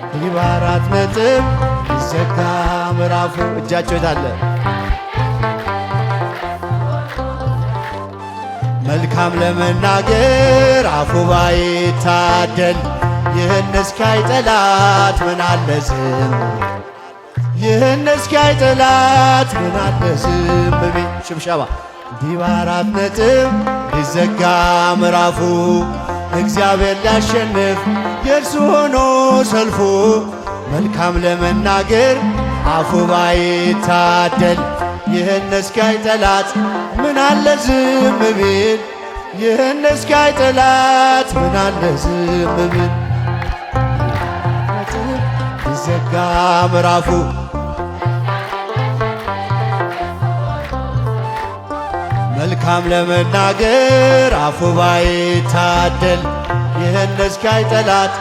እንዲህ በአራት ነጥብ ይዘጋ ምዕራፉ። እጃቸው የታለ? መልካም ለመናገር አፉ ባይታደል ይህን እስኪያይ ጠላት ምን አለ ዝም ይህን እስኪያይ ጠላት ምን አለ ዝም ቢል። ሽብሸባ እንዲህ በአራት ነጥብ ሊዘጋ ምዕራፉ እግዚአብሔር ሊያሸንፍ የእርሱ ሆኖ ሰልፉ። መልካም ለመናገር አፉ ባይታደል ይህን እስኪያይ ጠላት ምን አለ ዝም ቢል ይህን እስኪያይ ጠላት ምን አለ ዝም ቢል። ሊዘጋ ምዕራፉ መልካም ለመናገር አፉ ባይታደል ይህን እስኪያይ ጠላት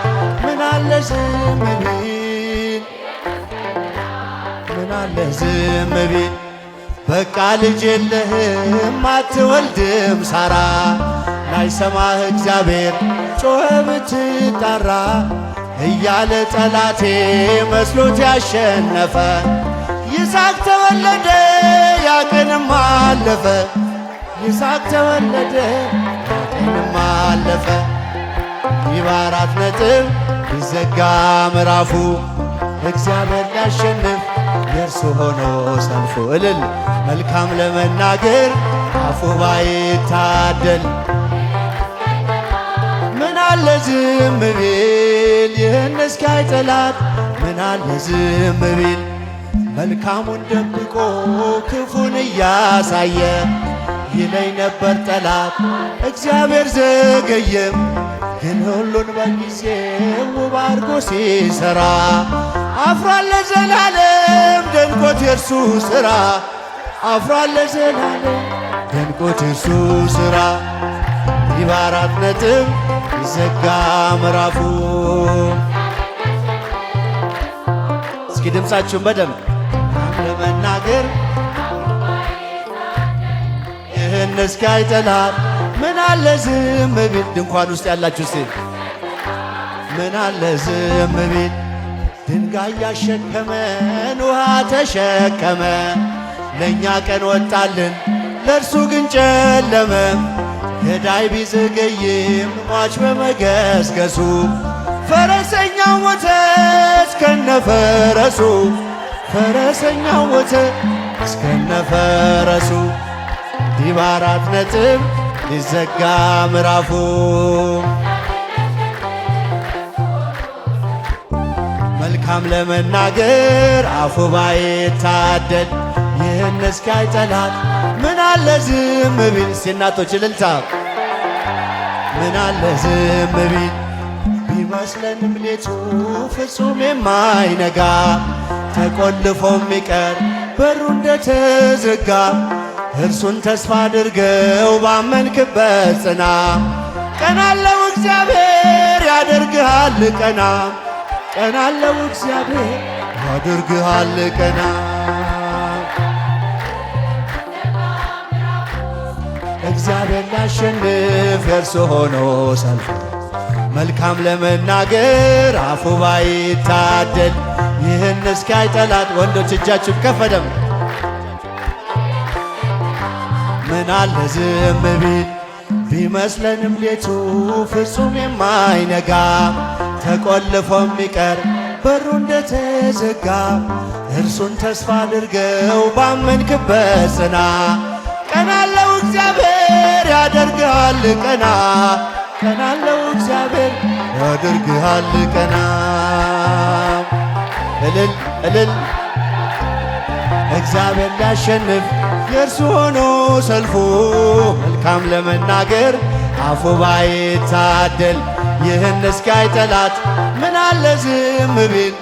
ምን አለ ዝም ቢል ምን አለ ዝም ቢል። በቃ ልጅ የለህም አትወልድም ሳራ ላይሰማህ እግዚአብሔር ጮኸ ብትጣራ እያለ ጠላቴ መስሎት ያሸነፈ ይስሐቅ ተወለደ ያቀንም አለፈ ይስሐቅ ተወለደ ያቀንም አለፈ። እንዲህ በአራት ነጥብ ይዘጋ ምዕራፉ እግዚአብሔር ሊያሸንፍ የእርሱ ሆኖ ሰልፉ። እልል መልካም ለመናገር አፉ ባይታደል ምን አለ ዝም ቢል ይህን እስኪያይ ጠላት ምን አለ ዝም ቢል። መልካሙን ደብቆ ክፉን እያሳየ ይለኝ ነበር ጠላት እግዚአብሔር ዘገየም ግን ሁሉን በጊዜው ውብ አድርጎ ሲሰራ አፍሯል ለዘላለም ደንቆት የእርሱ ሥራ አፍሯል ለዘላለም ደንቆት የእርሱ ሥራ። እንዲህ በአራት ነጥብ ይዘጋ ምዕራፉ። እስኪ ድምፃችሁን በደንብ ለመናገር ይህን እስኪያይ ጠላት ምን አለ ዝም ቢል። ድንኳን ውስጥ ያላችሁ እስቲ ምን አለ ዝም ቢል። ድንጋይ ያሸከመን ውሃ ተሸከመ ለእኛ ቀን ወጣልን ለእርሱ ግን ጨለመ። ገዳይ ቢዘገይም ሟች በመገስገሱ ፈረሰኛው ሞተ እስከነፈረሱ ፈረሰኛው ሞተ እስከነፈረሱ። እንዲህ በአራት ነጥብ ሊዘጋ ምዕራፉ መልካም ለመናገር አፉ ባይታደል ይህን እስኪያይ ጠላት ምን አለ ዝም ቢል። እናቶች እልልታ ምን አለ ዝም ቢል። ቢመስለንም ሌቱ ፍጹም የማይነጋ ተቆልፎ የሚቀር በሩ እንደተዘጋ እርሱን ተስፋ አድርገው ባመንክበት ጽና። ቀና አለው እግዚአብሔር ያደርግሃል ቀና ቀና አለው እግዚአብሔር ያደርግሃል ቀና። እግዚአብሔር ሊያሸንፍ የእርሱ ሆኖ ሰልፉ መልካም ለመናገር አፉ ባይታደል ይህን እስኪያይ ጠላት። ወንዶች እጃችሁን ከፈደም ምን አለ ዝም ቢል። ቢመስለንም ሌቱ ፍጹም የማይነጋ ተቆልፎ የሚቀር በሩ እንደተዘጋ እርሱን ተስፋ አድርገው ባመንክበት ጽና። ቀና አለው እግዚአብሔር ያደርግሃል ቀና ቀና አለው እግዚአብሔር ያደርግሃል ቀና። እልል እልል እግዚአብሔር ሊያሸንፍ የእርሱ ሆኖ ሰልፉ መልካም ለመናገር አፉ ባይታደል ይህን እስኪያይ ጠላት ምን አለ ዝም ቢል።